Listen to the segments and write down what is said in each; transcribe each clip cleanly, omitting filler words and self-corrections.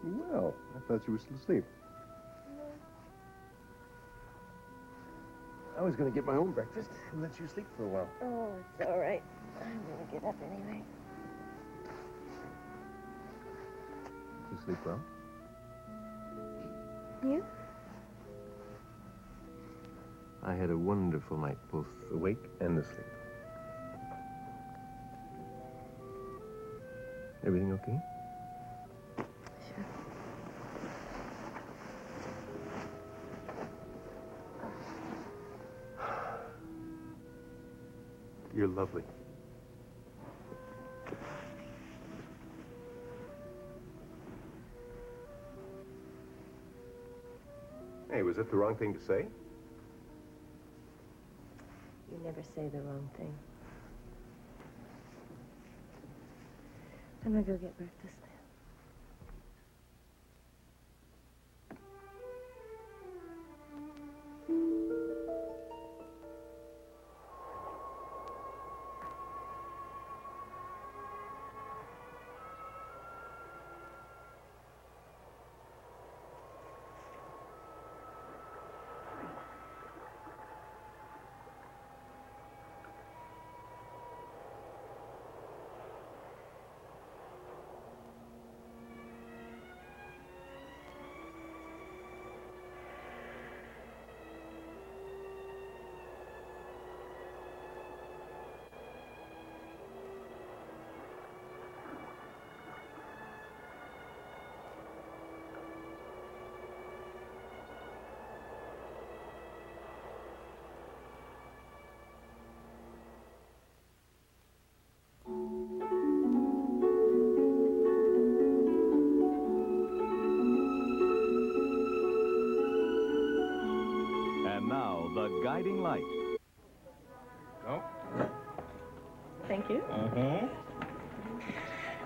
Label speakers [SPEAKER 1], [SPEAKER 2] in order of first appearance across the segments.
[SPEAKER 1] Well, I thought you were still asleep. I was going to get my own breakfast and let you sleep for a while.
[SPEAKER 2] Oh, it's all right. I'm going to get up anyway.
[SPEAKER 1] Did you sleep well?
[SPEAKER 2] You?
[SPEAKER 1] I had a wonderful night, both awake and asleep. Everything okay?
[SPEAKER 2] Sure.
[SPEAKER 1] You're lovely. Hey, was that the wrong thing to say?
[SPEAKER 2] You never say the wrong thing. I'm going to go get breakfast.
[SPEAKER 3] And now, the guiding light.
[SPEAKER 4] Go.
[SPEAKER 2] Thank you.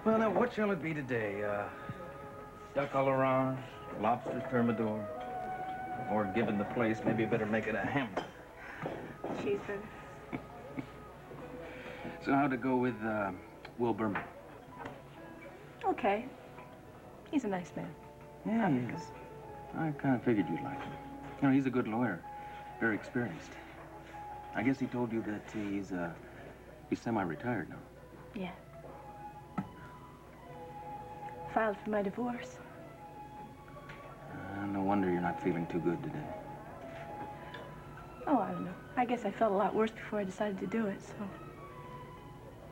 [SPEAKER 4] Well, now, what shall it be today? Duck à l'orange, lobster thermidor, or given the place, maybe better make it a hamburger.
[SPEAKER 2] Cheeseburger.
[SPEAKER 4] So how'd it go with Will Berman?
[SPEAKER 2] Okay. He's a nice man.
[SPEAKER 4] Yeah, he is. I kind of figured you'd like him. You know, he's a good lawyer, very experienced. I guess he told you that he's semi-retired now.
[SPEAKER 2] Yeah. Filed for my divorce.
[SPEAKER 4] No wonder you're not feeling too good today.
[SPEAKER 2] Oh, I don't know. I guess I felt a lot worse before I decided to do it, so...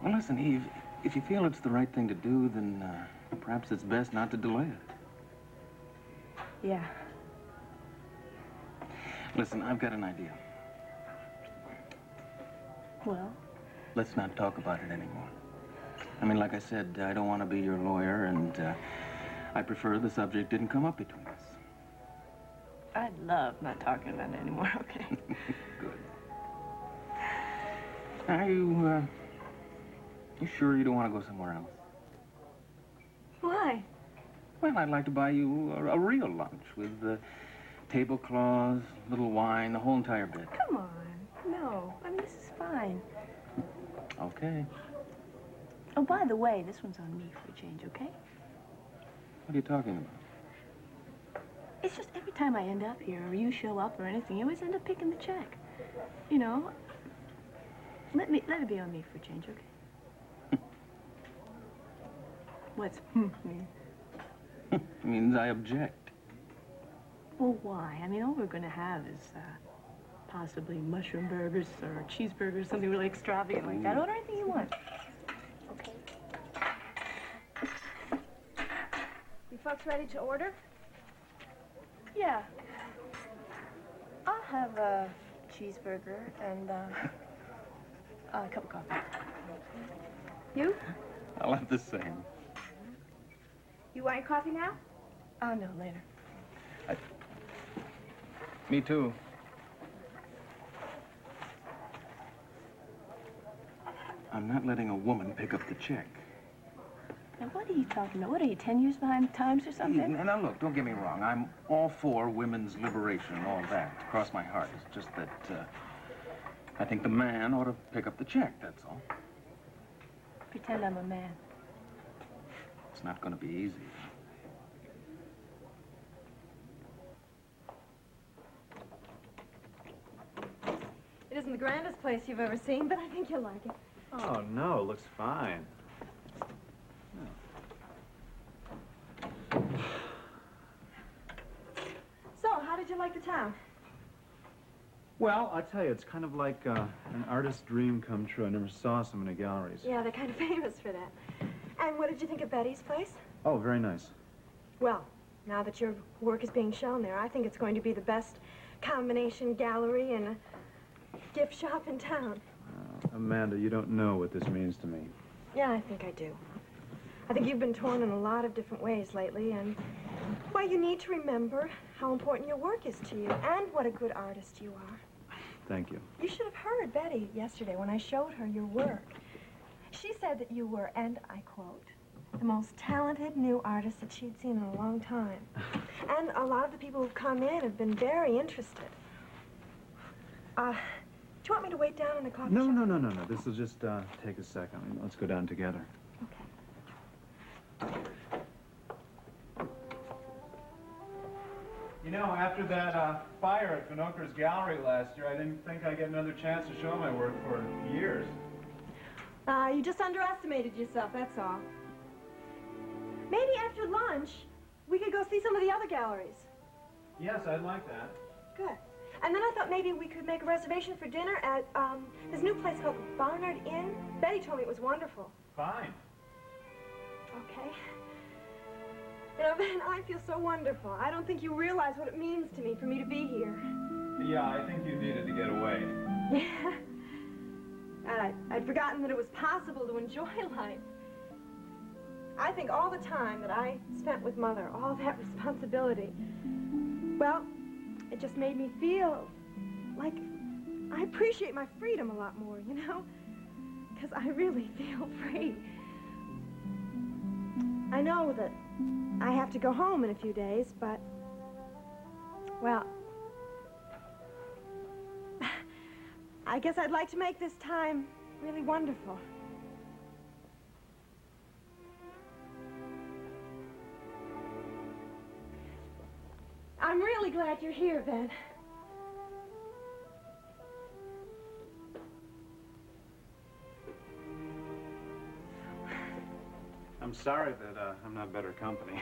[SPEAKER 4] Well, listen, Eve, if you feel it's the right thing to do, then perhaps it's best not to delay it.
[SPEAKER 2] Yeah.
[SPEAKER 4] Listen, I've got an idea.
[SPEAKER 2] Well?
[SPEAKER 4] Let's not talk about it anymore. I mean, like I said, I don't want to be your lawyer, and I prefer the subject didn't come up between us.
[SPEAKER 2] I'd love not talking about it anymore, okay?
[SPEAKER 4] Good. Are you sure you don't want to go somewhere else?
[SPEAKER 2] Why?
[SPEAKER 4] Well, I'd like to buy you a real lunch with tablecloths, little wine, the whole entire bit.
[SPEAKER 2] Come on. No. I mean, this is fine.
[SPEAKER 4] Okay.
[SPEAKER 2] Oh, by the way, this one's on me for a change, okay?
[SPEAKER 4] What are you talking about?
[SPEAKER 2] It's just every time I end up here, or you show up or anything, you always end up picking the check. You know, let it be on me for a change, okay? What's mean?
[SPEAKER 4] It means I object.
[SPEAKER 2] Well, why? I mean, all we're going to have is possibly mushroom burgers or cheeseburgers, something really extravagant like that. Order anything you want. Okay. You folks ready to order? Yeah. I'll have a cheeseburger and a cup of coffee. You?
[SPEAKER 4] I'll have the same.
[SPEAKER 2] You want your coffee now? Oh, no, later.
[SPEAKER 4] Me too. I'm not letting a woman pick up the check.
[SPEAKER 2] Now, what are you talking about? What are you, 10 years behind the times or something?
[SPEAKER 4] Now, look, don't get me wrong. I'm all for women's liberation and all that. Across my heart. It's just that, I think the man ought to pick up the check, that's all.
[SPEAKER 2] Pretend I'm a man.
[SPEAKER 4] It's not going to be easy.
[SPEAKER 5] isn't the grandest place you've ever seen, but I think you'll like it.
[SPEAKER 6] Oh, no, it looks fine.
[SPEAKER 5] So, how did you like the town?
[SPEAKER 6] Well, I tell you, it's kind of like an artist's dream come true. I never saw so many galleries.
[SPEAKER 5] Yeah, they're kind of famous for that. And what did you think of Betty's place?
[SPEAKER 6] Oh, very nice.
[SPEAKER 5] Well, now that your work is being shown there, I think it's going to be the best combination gallery and a gift shop in town.
[SPEAKER 6] Amanda, you don't know what this means to me.
[SPEAKER 5] Yeah, I think I do. I think you've been torn in a lot of different ways lately, and, well, you need to remember how important your work is to you and what a good artist you are.
[SPEAKER 6] Thank you.
[SPEAKER 5] You should have heard Betty yesterday when I showed her your work. She said that you were, and I quote, the most talented new artist that she'd seen in a long time. And a lot of the people who've come in have been very interested. Do you want me to wait down in the coffee shop?
[SPEAKER 6] No. This will just take a second. I mean, let's go down together.
[SPEAKER 5] Okay.
[SPEAKER 6] You know, after that fire at Vinokur's gallery last year, I didn't think I'd get another chance to show my work for years.
[SPEAKER 5] You just underestimated yourself, that's all. Maybe after lunch, we could go see some of the other galleries.
[SPEAKER 6] Yes, I'd like that.
[SPEAKER 5] Good. And then I thought maybe we could make a reservation for dinner at this new place called Barnard Inn. Betty told me it was wonderful.
[SPEAKER 6] Fine.
[SPEAKER 5] Okay. You know, Ben, I feel so wonderful. I don't think you realize what it means to me for me to be here.
[SPEAKER 6] Yeah, I think you needed to get away.
[SPEAKER 5] Yeah. I'd forgotten that it was possible to enjoy life. I think all the time that I spent with Mother, all that responsibility, well, it just made me feel like I appreciate my freedom a lot more, you know? Because I really feel free. I know that I have to go home in a few days, but, well, I guess I'd like to make this time really wonderful. I'm really glad you're here, Ben.
[SPEAKER 6] I'm sorry that I'm not better company.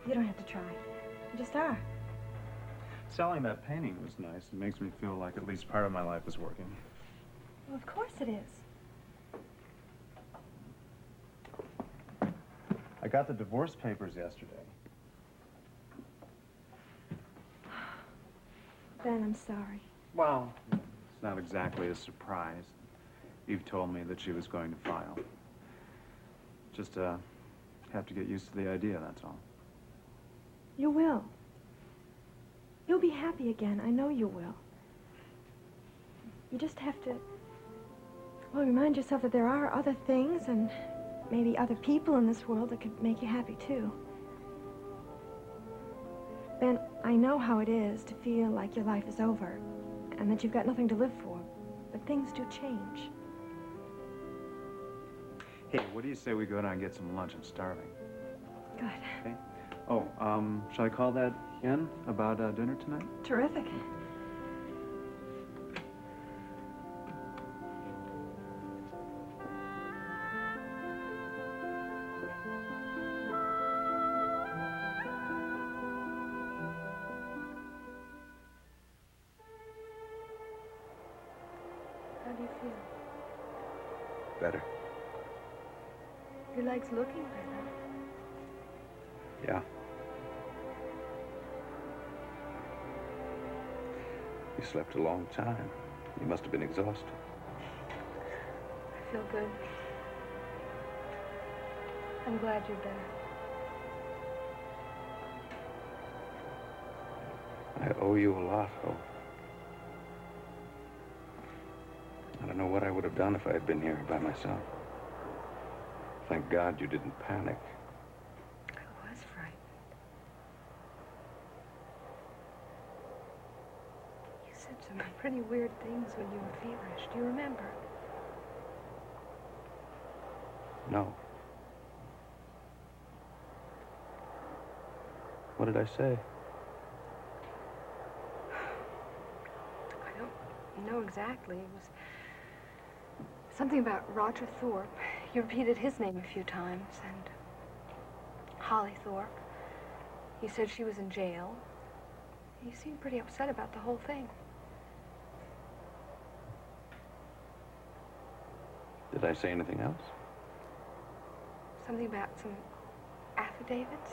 [SPEAKER 5] You don't have to try. You just are.
[SPEAKER 6] Selling that painting was nice. It makes me feel like at least part of my life is working.
[SPEAKER 5] Well, of course it is.
[SPEAKER 6] I got the divorce papers yesterday.
[SPEAKER 5] Ben, I'm sorry.
[SPEAKER 6] Well, it's not exactly a surprise. Eve told me that she was going to file. Just have to get used to the idea, that's all.
[SPEAKER 5] You will. You'll be happy again. I know you will. You just have to, well, remind yourself that there are other things and maybe other people in this world that could make you happy, too. Ben, I know how it is to feel like your life is over and that you've got nothing to live for, but things do change.
[SPEAKER 6] Hey, what do you say we go down and get some lunch? I'm starving.
[SPEAKER 5] Good.
[SPEAKER 6] Okay. Oh, shall I call that in about dinner tonight?
[SPEAKER 5] Terrific. How do you feel?
[SPEAKER 1] Better.
[SPEAKER 5] Your leg's looking better.
[SPEAKER 1] Yeah. You slept a long time. You must have been exhausted.
[SPEAKER 5] I feel good. I'm glad you're better.
[SPEAKER 1] I owe you a lot, Hope. I don't know what I would have done if I had been here by myself. Thank God you didn't panic.
[SPEAKER 5] I was frightened. You said some pretty weird things when you were feverish. Do you remember?
[SPEAKER 1] No. What did I say?
[SPEAKER 5] I don't know exactly. It was something about Roger Thorpe. He repeated his name a few times, and Holly Thorpe. He said she was in jail. He seemed pretty upset about the whole thing.
[SPEAKER 1] Did I say anything else?
[SPEAKER 5] Something about some affidavits.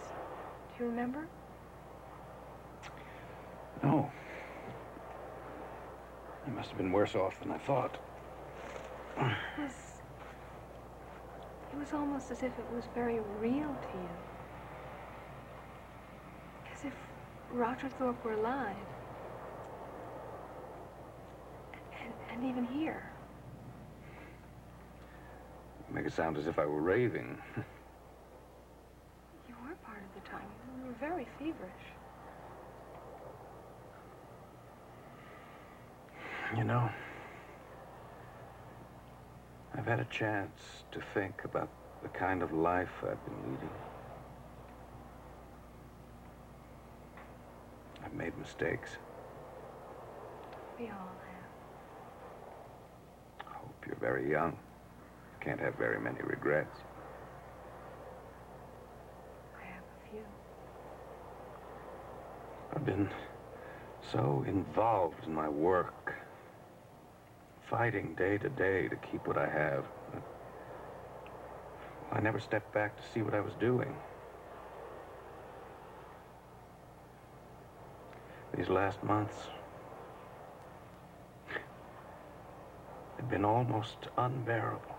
[SPEAKER 5] Do you remember?
[SPEAKER 1] No. I must have been worse off than I thought.
[SPEAKER 5] It was almost as if it was very real to you. As if Roger Thorpe were alive. And even here.
[SPEAKER 1] You make it sound as if I were raving.
[SPEAKER 5] You were part of the time. You were very feverish.
[SPEAKER 1] You know, I've had a chance to think about the kind of life I've been leading. I've made mistakes.
[SPEAKER 5] We all have.
[SPEAKER 1] I hope you're very young. Can't have very many regrets.
[SPEAKER 5] I have a few.
[SPEAKER 1] I've been so involved in my work, fighting day to day to keep what I have. I never stepped back to see what I was doing. These last months have been almost unbearable.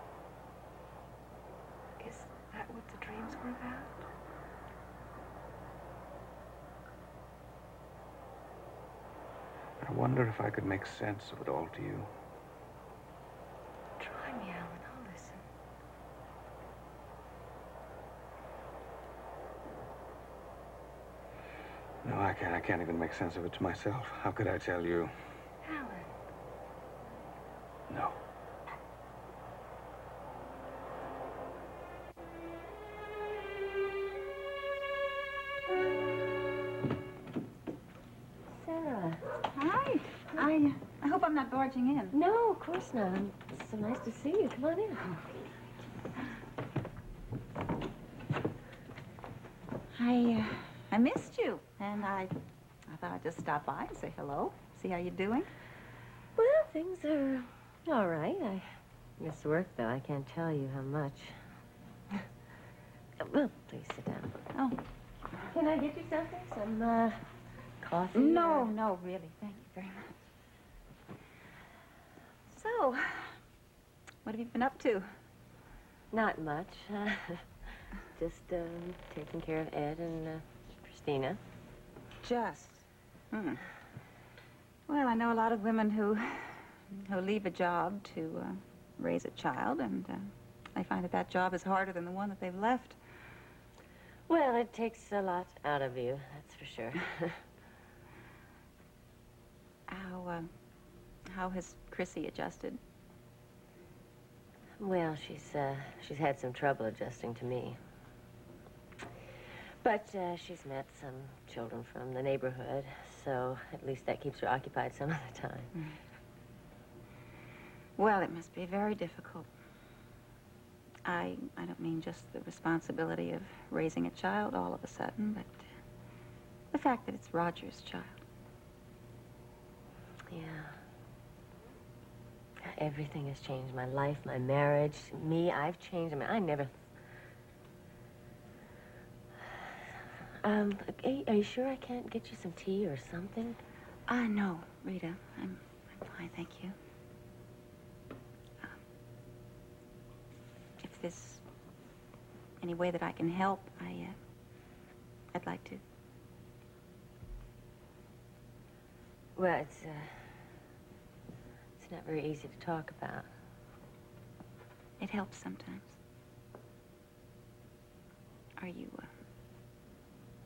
[SPEAKER 5] Is that what the dreams were about?
[SPEAKER 1] I wonder if I could make sense of it all to you.
[SPEAKER 5] Try me, Alan. I'll listen.
[SPEAKER 1] No, I can't even make sense of it to myself. How could I tell you?
[SPEAKER 5] Alan.
[SPEAKER 1] No.
[SPEAKER 7] Sarah.
[SPEAKER 8] Hi. I hope I'm not barging in.
[SPEAKER 7] No, of course not. It's so nice to see you. Come on in.
[SPEAKER 8] I missed you, and I thought I'd just stop by and say hello, see how you're doing.
[SPEAKER 7] Well, things are all right. I miss work, though. I can't tell you how much. Well, please sit down.
[SPEAKER 8] Oh.
[SPEAKER 7] Can I get you something? Some, coffee?
[SPEAKER 8] No, no, really. Thank you very much. So, what have you been up to?
[SPEAKER 7] Not much. Just, taking care of Ed and, Christina.
[SPEAKER 8] Just. Well, I know a lot of women who leave a job to raise a child, and they find that job is harder than the one that they've left.
[SPEAKER 7] Well, it takes a lot out of you, that's for sure.
[SPEAKER 8] How has Chrissy adjusted?
[SPEAKER 7] Well, she's had some trouble adjusting to me. But she's met some children from the neighborhood, so at least that keeps her occupied some of the time.
[SPEAKER 8] Well, it must be very difficult. I don't mean just the responsibility of raising a child all of a sudden, but the fact that it's Roger's child.
[SPEAKER 7] Yeah. Everything has changed. My life, my marriage, me, I've changed. I mean, I never... Are you sure I can't get you some tea or something?
[SPEAKER 8] No, Rita. I'm fine, thank you. If there's any way that I can help, I'd like to.
[SPEAKER 7] Well, it's not very easy to talk about.
[SPEAKER 8] It helps sometimes.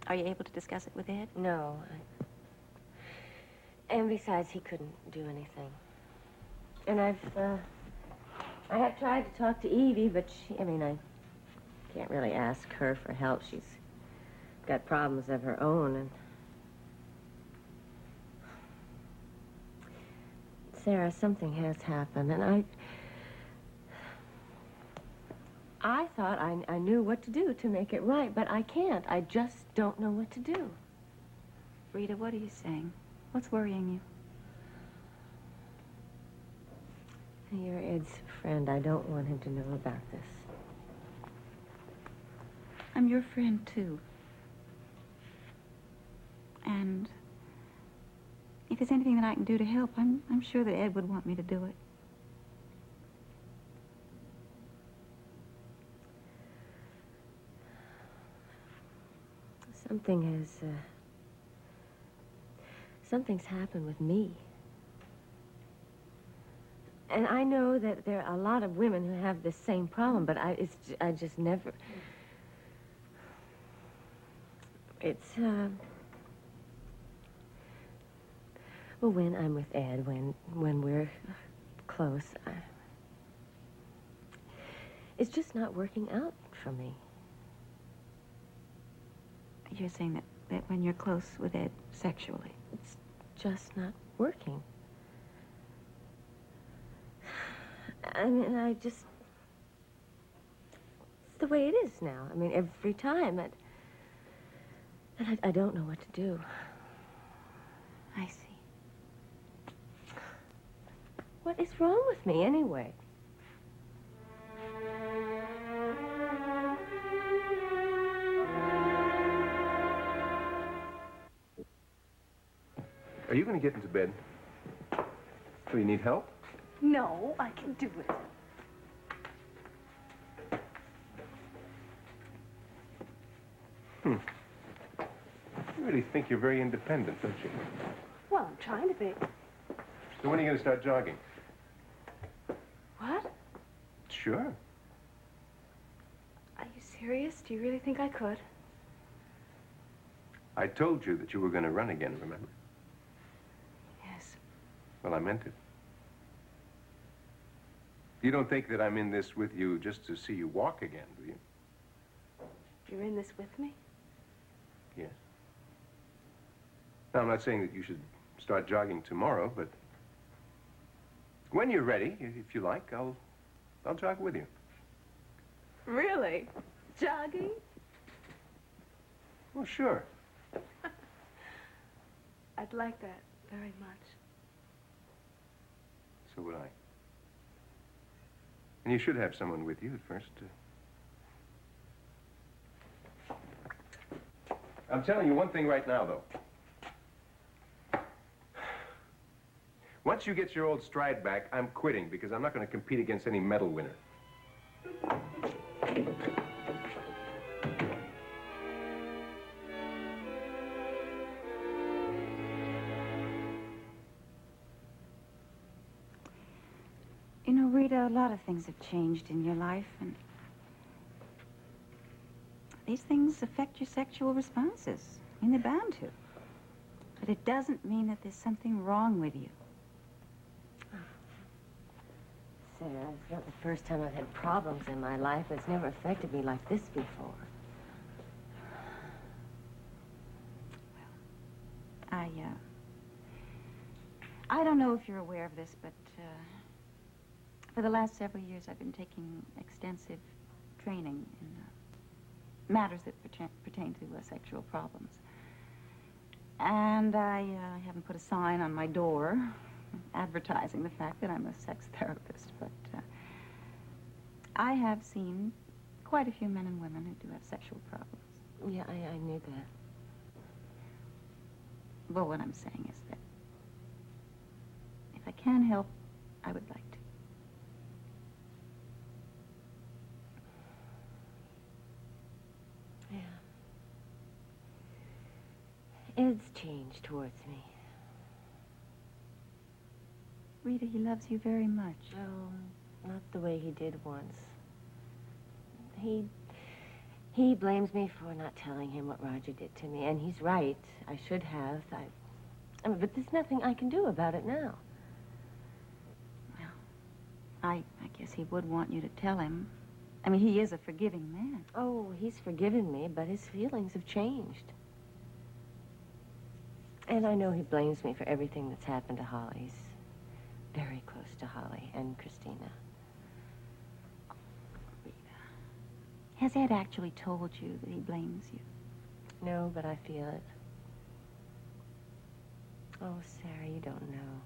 [SPEAKER 8] Are you able to discuss it with Ed?
[SPEAKER 7] No. And besides, he couldn't do anything. And I have tried to talk to Evie, but I can't really ask her for help. She's got problems of her own, and Sarah, something has happened, and I thought I knew what to do to make it right, but I can't. I just don't know what to do.
[SPEAKER 8] Rita, what are you saying? What's worrying you?
[SPEAKER 7] You're Ed's friend. I don't want him to know about this.
[SPEAKER 8] I'm your friend, too. And if there's anything that I can do to help, I'm sure that Ed would want me to do it.
[SPEAKER 7] Something's happened with me. And I know that there are a lot of women who have this same problem, but I just never... Well, when I'm with Ed, when we're close, it's just not working out for me.
[SPEAKER 8] You're saying that when you're close with Ed sexually?
[SPEAKER 7] It's just not working. I mean, it's the way it is now. I mean, every time, I don't know what to do.
[SPEAKER 8] I see.
[SPEAKER 7] What is wrong with me, anyway?
[SPEAKER 1] Are you going to get into bed? Do you need help?
[SPEAKER 2] No, I can do it.
[SPEAKER 1] You really think you're very independent, don't you?
[SPEAKER 2] Well, I'm trying to be.
[SPEAKER 1] So when are you going to start jogging?
[SPEAKER 2] What?
[SPEAKER 1] Sure.
[SPEAKER 2] Are you serious? Do you really think I could?
[SPEAKER 1] I told you that you were going to run again, remember?
[SPEAKER 2] Yes.
[SPEAKER 1] Well, I meant it. You don't think that I'm in this with you just to see you walk again, do you?
[SPEAKER 2] You're in this with me?
[SPEAKER 1] Yes. Now, I'm not saying that you should start jogging tomorrow, but when you're ready, if you like, I'll jog with you.
[SPEAKER 2] Really? Jogging?
[SPEAKER 1] Well, sure.
[SPEAKER 2] I'd like that very much.
[SPEAKER 1] So would I. And you should have someone with you at first. I'm telling you one thing right now, though. Once you get your old stride back, I'm quitting because I'm not going to compete against any medal winner.
[SPEAKER 8] You know, Rita, a lot of things have changed in your life, and these things affect your sexual responses. I mean, they're bound to. But it doesn't mean that there's something wrong with you.
[SPEAKER 7] Sarah, it's not the first time I've had problems in my life. It's never affected me like this before.
[SPEAKER 8] I don't know if you're aware of this, but for the last several years, I've been taking extensive training in matters that pertain to sexual problems. And I haven't put a sign on my door advertising the fact that I'm a sex therapist, but I have seen quite a few men and women who do have sexual problems.
[SPEAKER 7] Yeah, I knew that.
[SPEAKER 8] Well, what I'm saying is that if I can help, I would like to.
[SPEAKER 7] Yeah. Ed's changed towards me.
[SPEAKER 8] Rita, he loves you very much.
[SPEAKER 7] Oh, not the way he did once. He blames me for not telling him what Roger did to me, and he's right. I should have. But there's nothing I can do about it now.
[SPEAKER 8] Well, I guess he would want you to tell him. I mean, he is a forgiving man.
[SPEAKER 7] Oh, he's forgiven me, but his feelings have changed. And I know he blames me for everything that's happened to Holly. very close to Holly and Christina.
[SPEAKER 8] Rita, has Ed actually told you that he blames you?
[SPEAKER 7] No, but I feel it. Oh, Sarah, you don't know.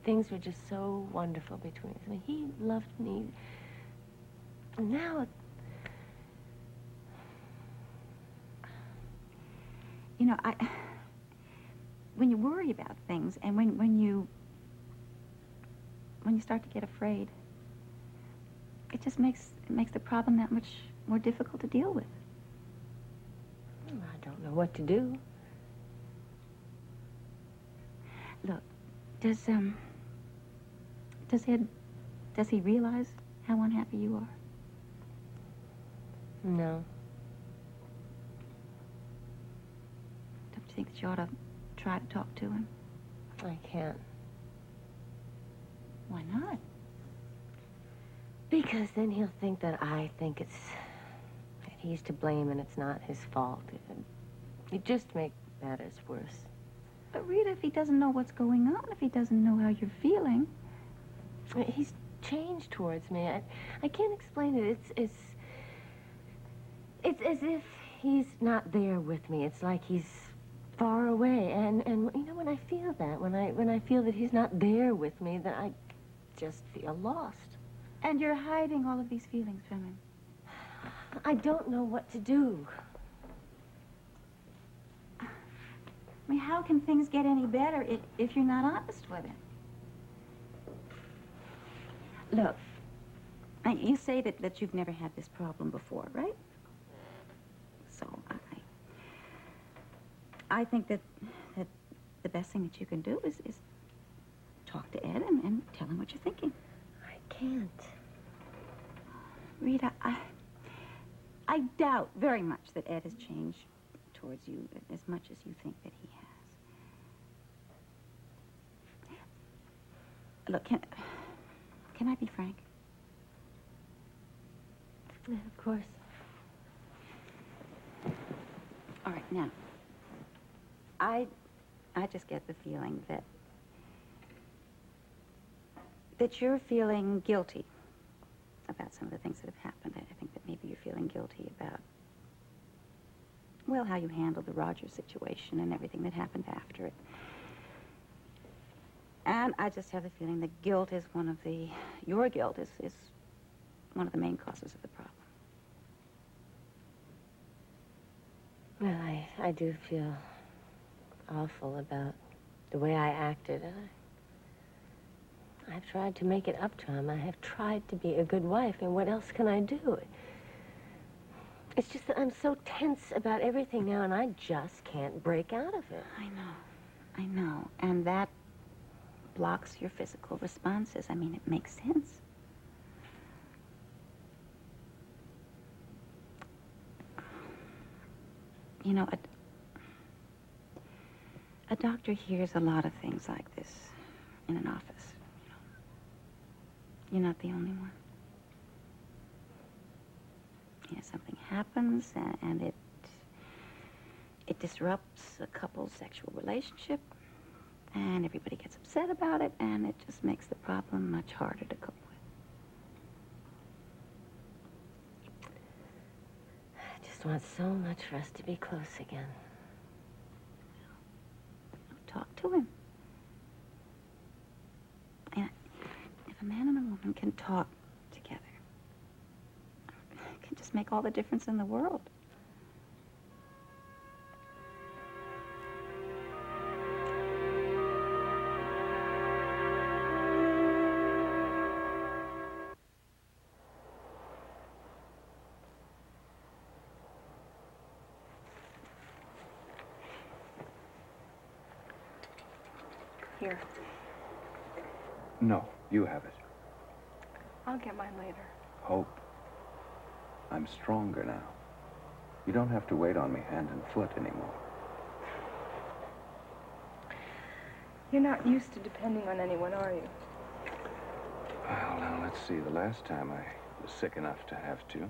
[SPEAKER 7] Things were just so wonderful between us. I mean, he loved me. And now,
[SPEAKER 8] You know, when you worry about things and when you start to get afraid, it just makes the problem that much more difficult to deal with.
[SPEAKER 7] I don't know what to do.
[SPEAKER 8] Look, does he realize how unhappy you are?
[SPEAKER 7] No.
[SPEAKER 8] Don't you think that you ought to try to talk to him?
[SPEAKER 7] I can't.
[SPEAKER 8] Why not?
[SPEAKER 7] Because then he'll think that I think that he's to blame and it's not his fault. It just makes matters worse.
[SPEAKER 8] But Rita, if he doesn't know what's going on, if he doesn't know how you're feeling...
[SPEAKER 7] He's changed towards me. I can't explain it. It's as if he's not there with me. It's like he's far away. And you know, when I feel that, when I feel that he's not there with me, then I just feel lost.
[SPEAKER 8] And you're hiding all of these feelings from him.
[SPEAKER 7] I don't know what to do.
[SPEAKER 8] I mean, how can things get any better if you're not honest with him? Look, you say that you've never had this problem before, right? So I think that the best thing that you can do is talk to Ed and tell him what you're thinking.
[SPEAKER 7] I can't.
[SPEAKER 8] Rita, I doubt very much that Ed has changed towards you as much as you think that he has. Look, can I be frank?
[SPEAKER 7] Yeah, of course.
[SPEAKER 8] All right, now, I just get the feeling that you're feeling guilty about some of the things that have happened. I think that maybe you're feeling guilty about, well, how you handled the Rogers situation and everything that happened after it. And I just have the feeling that guilt is your guilt is one of the main causes of the problem.
[SPEAKER 7] Well, I do feel awful about the way I acted. I've tried to make it up to him. I have tried to be a good wife, and what else can I do? It's just that I'm so tense about everything now, and I just can't break out of it.
[SPEAKER 8] I know. And that blocks your physical responses. I mean, it makes sense. You know, a doctor hears a lot of things like this in an office. You're not the only one. You know, something happens and it disrupts a couple's sexual relationship, and everybody gets upset about it, and it just makes the problem much harder to cope with.
[SPEAKER 7] I just want so much for us to be close again.
[SPEAKER 8] Talk to him. And if a man and a woman can talk together, it can just make all the difference in the world.
[SPEAKER 2] Here,
[SPEAKER 1] No, you have it.
[SPEAKER 2] I'll get mine later.
[SPEAKER 1] Hope. I'm stronger now. You don't have to wait on me hand and foot anymore.
[SPEAKER 2] You're not used to depending on anyone, are you?
[SPEAKER 1] Well, now, let's see. The last time I was sick enough to have to,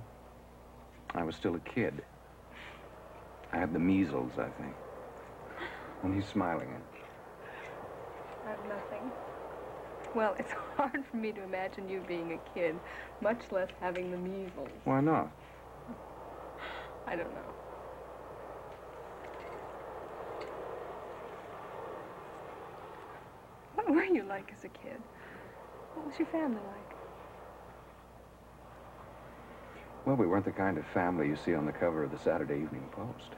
[SPEAKER 1] I was still a kid. I had the measles, I think. And he's smiling at me.
[SPEAKER 2] I have nothing. Well, it's hard for me to imagine you being a kid, much less having the measles.
[SPEAKER 1] Why not?
[SPEAKER 2] I don't know. What were you like as a kid? What was your family like?
[SPEAKER 1] Well, we weren't the kind of family you see on the cover of the Saturday Evening Post.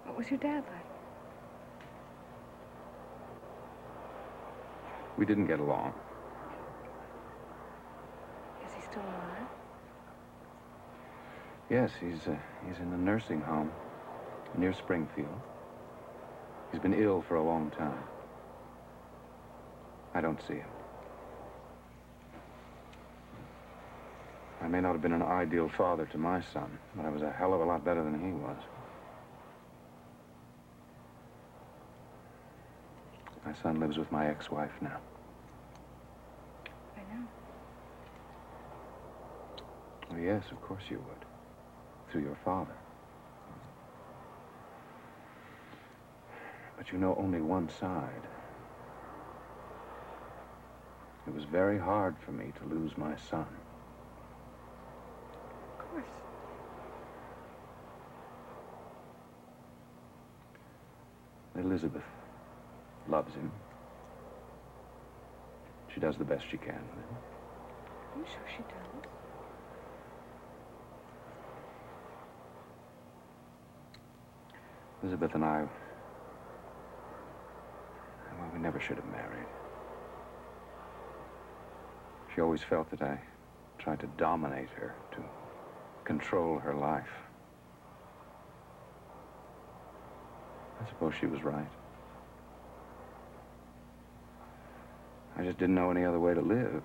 [SPEAKER 2] What was your dad like?
[SPEAKER 1] We didn't get along.
[SPEAKER 2] Is he still alive?
[SPEAKER 1] Yes, he's in a nursing home near Springfield. He's been ill for a long time. I don't see him. I may not have been an ideal father to my son, but I was a hell of a lot better than he was. My son lives with my ex-wife now.
[SPEAKER 2] I know.
[SPEAKER 1] Oh, yes, of course you would. Through your father. But you know only one side. It was very hard for me to lose my son.
[SPEAKER 2] Of course.
[SPEAKER 1] Elizabeth loves him. She does the best she can with him.
[SPEAKER 2] I'm sure she does.
[SPEAKER 1] Elizabeth and I, well, we never should have married. She always felt that I tried to dominate her, to control her life. I suppose she was right. I just didn't know any other way to live.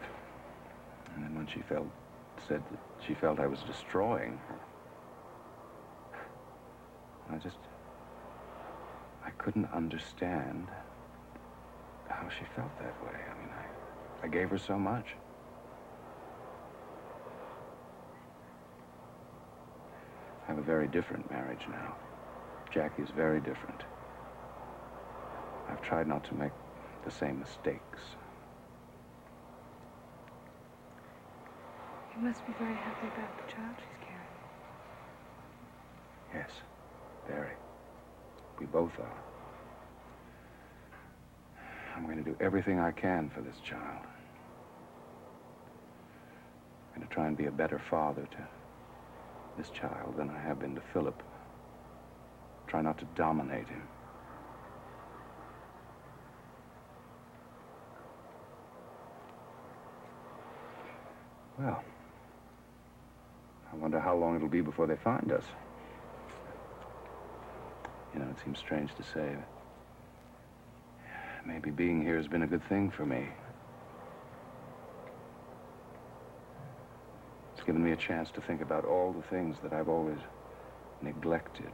[SPEAKER 1] And then when she said that she felt I was destroying her, I couldn't understand how she felt that way. I mean, I gave her so much. I have a very different marriage now. Jackie's very different. I've tried not to make the same mistakes.
[SPEAKER 2] You must be very happy about the child she's carrying.
[SPEAKER 1] Yes, very. We both are. I'm going to do everything I can for this child. I'm going to try and be a better father to this child than I have been to Philip. Try not to dominate him. Well, I wonder how long it'll be before they find us. You know, it seems strange to say. Maybe being here has been a good thing for me. It's given me a chance to think about all the things that I've always neglected.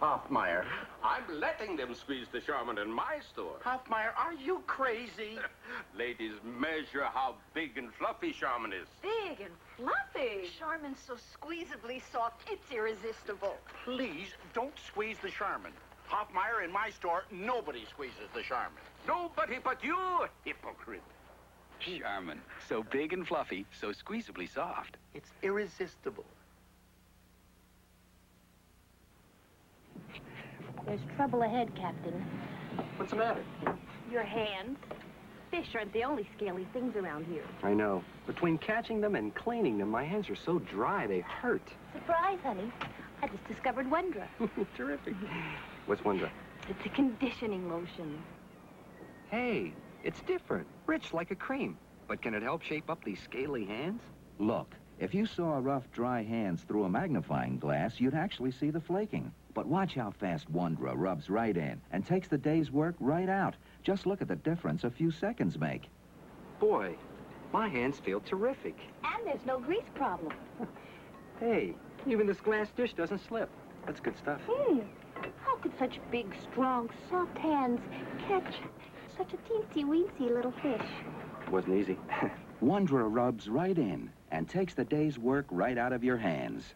[SPEAKER 9] Hoffmeyer. I'm letting them squeeze the Charmin in my store.
[SPEAKER 10] Hoffmeyer, are you crazy?
[SPEAKER 9] Ladies, measure how big and fluffy Charmin is.
[SPEAKER 11] Big and fluffy. Charmin's so squeezably soft, it's irresistible.
[SPEAKER 10] Please, don't squeeze the Charmin. Hoffmeyer, in my store, nobody squeezes the Charmin.
[SPEAKER 9] Nobody but you, hypocrite.
[SPEAKER 12] Charmin, so big and fluffy, so squeezably soft.
[SPEAKER 10] It's irresistible.
[SPEAKER 7] There's trouble ahead, Captain.
[SPEAKER 10] What's the matter?
[SPEAKER 7] Your hands. Fish aren't the only scaly things around here.
[SPEAKER 4] I know. Between catching them and cleaning them, my hands are so dry they hurt.
[SPEAKER 7] Surprise, honey. I just discovered Wondra.
[SPEAKER 4] Terrific. What's Wondra?
[SPEAKER 7] It's a conditioning lotion.
[SPEAKER 12] Hey, it's different. Rich like a cream. But can it help shape up these scaly hands? Look,
[SPEAKER 13] If you saw rough, dry hands through a magnifying glass, you'd actually see the flaking. But watch how fast Wondra rubs right in and takes the day's work right out. Just look at the difference a few seconds make.
[SPEAKER 14] Boy, my hands feel terrific.
[SPEAKER 11] And there's no grease problem.
[SPEAKER 14] Hey, even this glass dish doesn't slip. That's good stuff.
[SPEAKER 11] How could such big, strong, soft hands catch such a teensy-weensy little fish?
[SPEAKER 14] It wasn't easy.
[SPEAKER 13] Wondra rubs right in and takes the day's work right out of your hands.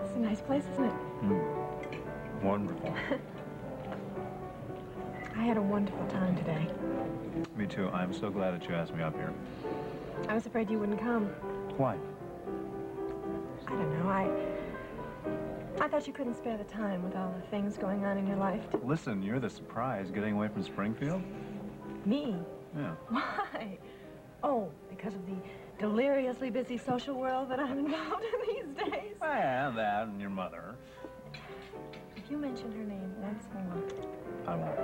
[SPEAKER 5] It's a nice place, isn't it?
[SPEAKER 6] Wonderful.
[SPEAKER 5] I had a wonderful time today.
[SPEAKER 6] Me too. I'm so glad that you asked me up here.
[SPEAKER 5] I was afraid you wouldn't come.
[SPEAKER 6] Why?
[SPEAKER 5] I don't know. I thought you couldn't spare the time with all the things going on in your life.
[SPEAKER 6] Listen, you're the surprise getting away from Springfield?
[SPEAKER 5] Me?
[SPEAKER 6] Yeah.
[SPEAKER 5] Why? Oh, because of the deliriously busy social world that I'm involved in these days.
[SPEAKER 6] Yeah, that and your mother.
[SPEAKER 5] If you mention her name once more,
[SPEAKER 6] I won't.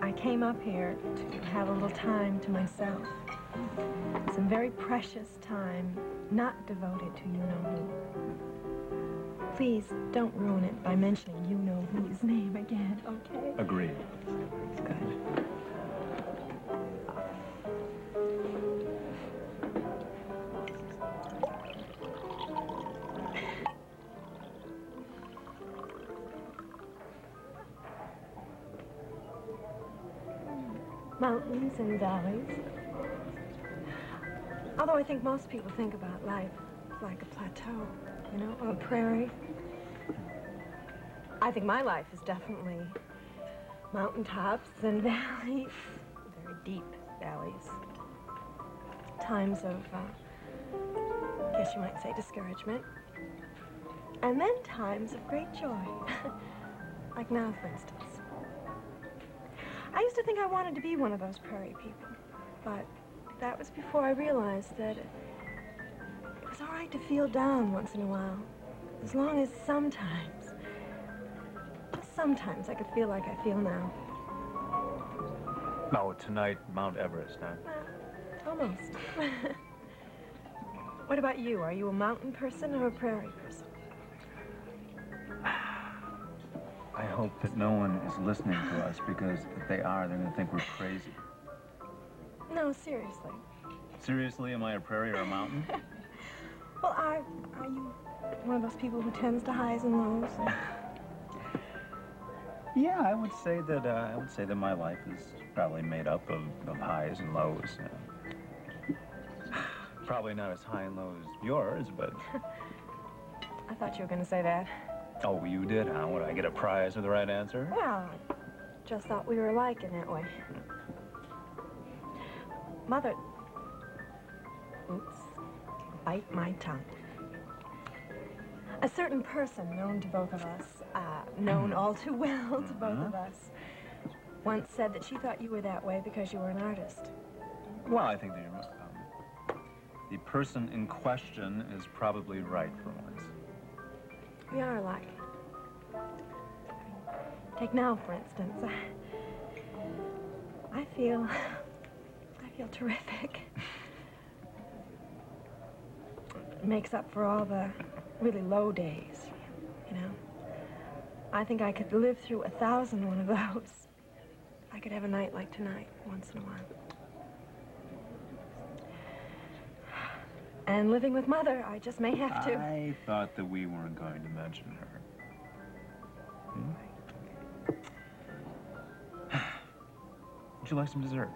[SPEAKER 5] I came up here to have a little time to myself. Some very precious time, not devoted to you-know-who. Please don't ruin it by mentioning you-know-who's name again, okay?
[SPEAKER 6] Agreed.
[SPEAKER 5] Good. Mountains and valleys. Although I think most people think about life like a plateau, you know, or a prairie. I think my life is definitely mountaintops and valleys, very deep valleys. Times of, I guess you might say, discouragement. And then times of great joy, like now, for instance. I used to think I wanted to be one of those prairie people, but that was before I realized that it was all right to feel down once in a while, as long as sometimes, just sometimes, I could feel like I feel now.
[SPEAKER 6] Oh, tonight, Mount Everest, huh?
[SPEAKER 5] Well, almost. What about you? Are you a mountain person or a prairie person?
[SPEAKER 6] I hope that no one is listening to us, because if they are, they're going to think we're crazy.
[SPEAKER 5] No, seriously.
[SPEAKER 6] Seriously, am I a prairie or a mountain?
[SPEAKER 5] Well, are you one of those people who tends to highs and lows?
[SPEAKER 6] Yeah, I would say that my life is probably made up of highs and lows. Probably not as high and low as yours, but...
[SPEAKER 5] I thought you were going to say that.
[SPEAKER 6] Oh, you did, huh? Would I get a prize for the right answer?
[SPEAKER 5] Well, I just thought we were alike in that way. Mother... Oops. Bite my tongue. A certain person known to both of us, known all too well to both of us, once said that she thought you were that way because you were an artist.
[SPEAKER 6] Well, I think that the person in question is probably right for once.
[SPEAKER 5] We are alike. Take now, for instance. I feel terrific. It makes up for all the really low days, you know. I think I could live through 1,000 one of those. I could have a night like tonight once in a while. And living with Mother, I just may have to.
[SPEAKER 6] I thought that we weren't going to mention her. Would you like some dessert?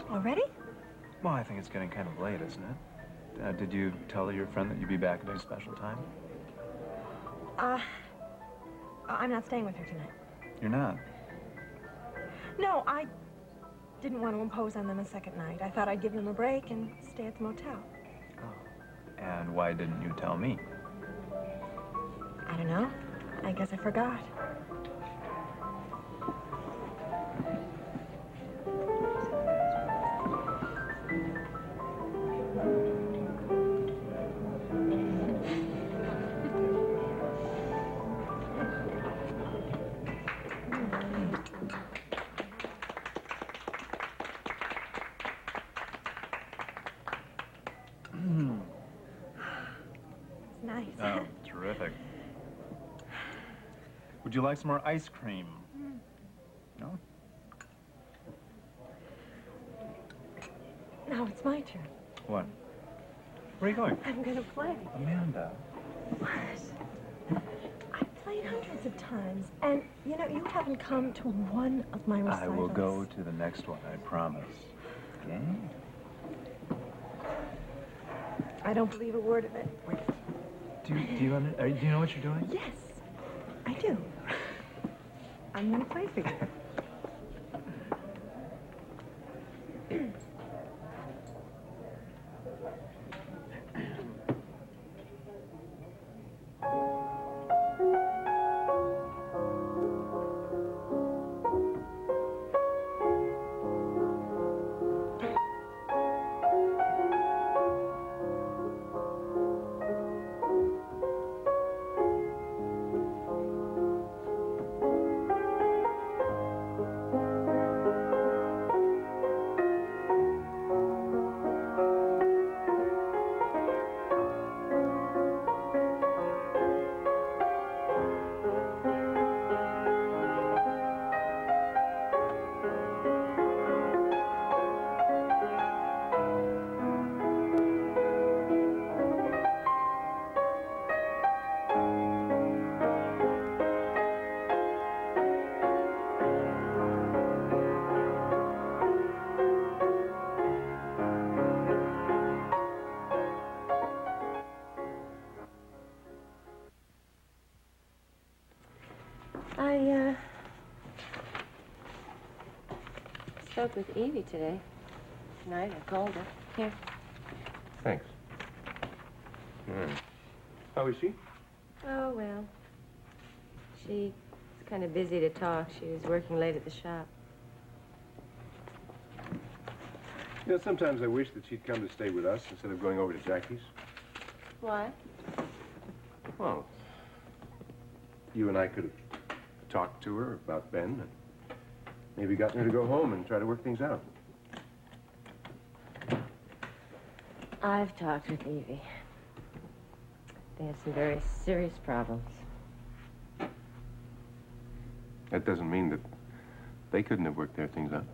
[SPEAKER 5] Already?
[SPEAKER 6] Well, I think it's getting kind of late, isn't it? Did you tell your friend that you'd be back at a special time?
[SPEAKER 5] I'm not staying with her tonight.
[SPEAKER 6] You're not?
[SPEAKER 5] No, I didn't want to impose on them a second night. I thought I'd give them a break and stay at the motel.
[SPEAKER 6] Oh. And why didn't you tell me?
[SPEAKER 5] I don't know. I guess I forgot.
[SPEAKER 6] Oh, terrific. Would you like some more ice cream? No?
[SPEAKER 5] Now it's my turn.
[SPEAKER 6] What? Where are you going?
[SPEAKER 5] I'm gonna play.
[SPEAKER 6] Amanda.
[SPEAKER 5] What? I've played hundreds of times, and you know, you haven't come to one of my recitals.
[SPEAKER 6] I will go to the next one, I promise. Okay?
[SPEAKER 5] I don't believe a word of it.
[SPEAKER 6] Do you know what you're doing?
[SPEAKER 5] Yes, I do. I'm gonna play for you.
[SPEAKER 7] I spoke with Evie today. Tonight I called her. Here.
[SPEAKER 1] Thanks. How is she?
[SPEAKER 7] Oh, well. She's kind of busy to talk. She was working late at the shop.
[SPEAKER 15] You know, sometimes I wish that she'd come to stay with us instead of going over to Jackie's.
[SPEAKER 7] Why?
[SPEAKER 15] Well, you and I could have talked to her about Ben and maybe gotten her to go home and try to work things out.
[SPEAKER 7] I've talked with Evie. They have some very serious problems.
[SPEAKER 15] That doesn't mean that they couldn't have worked their things out.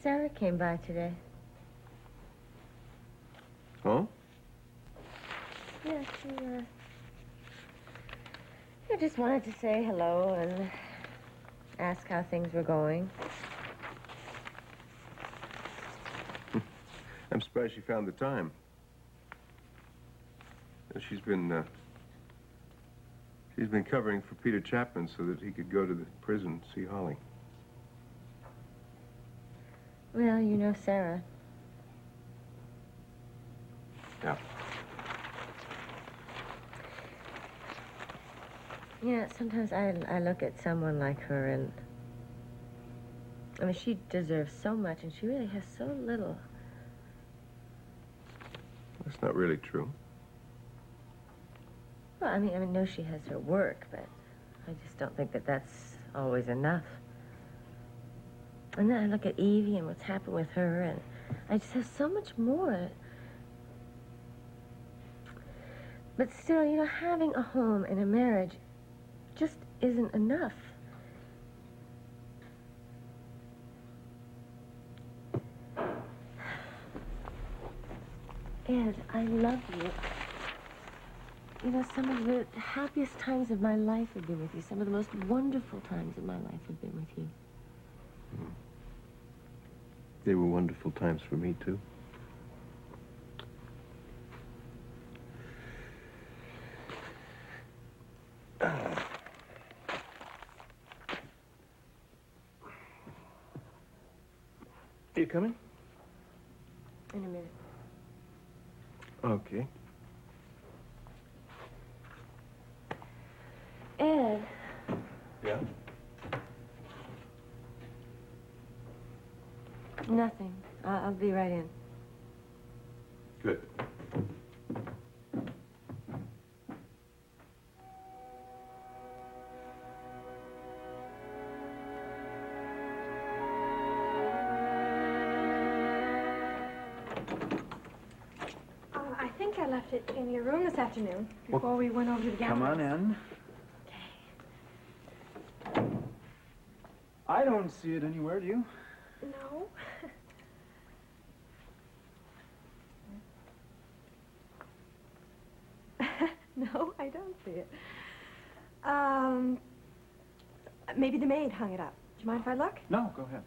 [SPEAKER 7] Sarah came by today.
[SPEAKER 15] Oh?
[SPEAKER 7] Yeah, I just wanted to say hello and ask how things were going.
[SPEAKER 15] I'm surprised she found the time. She's been covering for Peter Chapman so that he could go to the prison and see Holly.
[SPEAKER 7] Well, you know Sarah.
[SPEAKER 15] Yeah.
[SPEAKER 7] Yeah, sometimes I look at someone like her and... I mean, she deserves so much, and she really has so little.
[SPEAKER 15] That's not really true.
[SPEAKER 7] Well, I mean, I know she has her work, but I just don't think that that's always enough. And then I look at Evie and what's happened with her, and I just have so much more. But still, you know, having a home and a marriage just isn't enough. Ed, I love you. You know, some of the happiest times of my life have been with you. Some of the most wonderful times of my life have been with you.
[SPEAKER 15] They were wonderful times for me, too. Are you coming?
[SPEAKER 7] In a minute.
[SPEAKER 15] Okay.
[SPEAKER 7] Ed.
[SPEAKER 15] Yeah?
[SPEAKER 7] Nothing. I'll be right in.
[SPEAKER 15] Good.
[SPEAKER 5] I think I left it in your room this afternoon before we went over to the gallery.
[SPEAKER 6] Come on in. I don't see it anywhere, do you?
[SPEAKER 5] No. No, I don't see it. Maybe the maid hung it up. Do you mind if I look?
[SPEAKER 6] No, go ahead.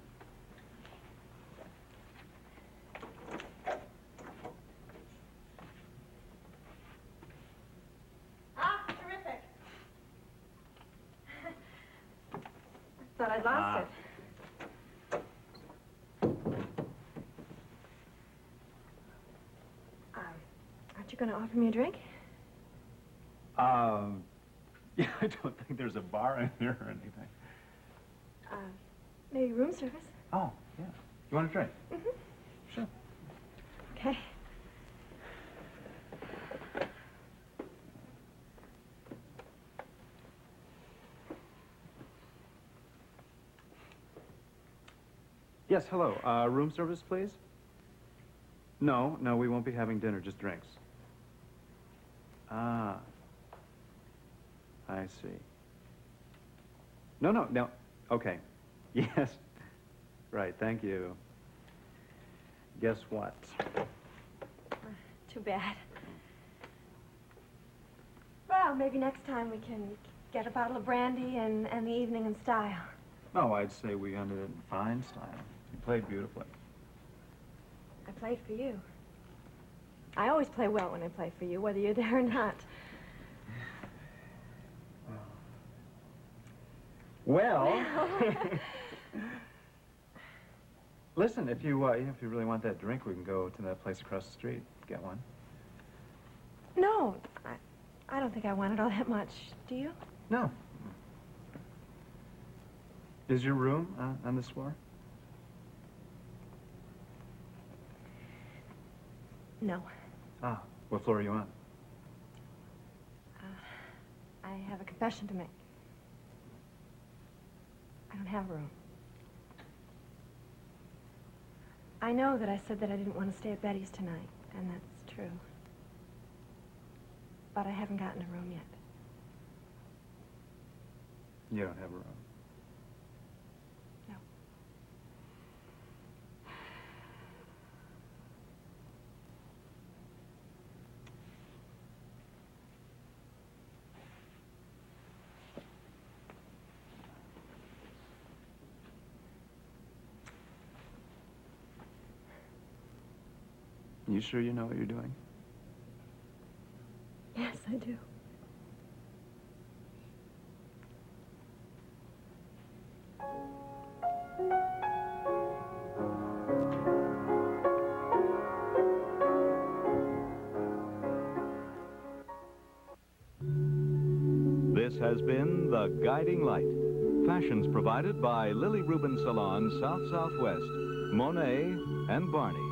[SPEAKER 5] Ah, terrific. Thought I'd lost it. Aren't you going to offer me a drink?
[SPEAKER 6] Yeah, I don't think there's a bar in here or anything.
[SPEAKER 5] Maybe room service.
[SPEAKER 6] Oh, yeah. You want a drink?
[SPEAKER 5] Mm-hmm.
[SPEAKER 6] Sure.
[SPEAKER 5] Okay.
[SPEAKER 6] Yes, hello. Room service, please? No, we won't be having dinner, just drinks. Ah. I see. No. Okay. Yes. Right, thank you. Guess what?
[SPEAKER 5] Too bad. Well, maybe next time we can get a bottle of brandy and the evening in style.
[SPEAKER 6] Oh, I'd say we ended it in fine style. You played beautifully.
[SPEAKER 5] I played for you. I always play well when I play for you, whether you're there or not.
[SPEAKER 6] Well, listen, if you really want that drink, we can go to that place across the street, get one.
[SPEAKER 5] No, I don't think I want it all that much. Do you?
[SPEAKER 6] No. Is your room on this floor?
[SPEAKER 5] No.
[SPEAKER 6] Ah, what floor are you on?
[SPEAKER 5] I have a confession to make. I don't have a room. I know that I said that I didn't want to stay at Betty's tonight, and that's true. But I haven't gotten a room yet.
[SPEAKER 6] You don't have a room.
[SPEAKER 5] No.
[SPEAKER 6] You sure you know what you're doing?
[SPEAKER 5] Yes, I do.
[SPEAKER 3] This has been The Guiding Light. Fashions provided by Lily Rubin Salon, South Southwest, Monet, and Barney.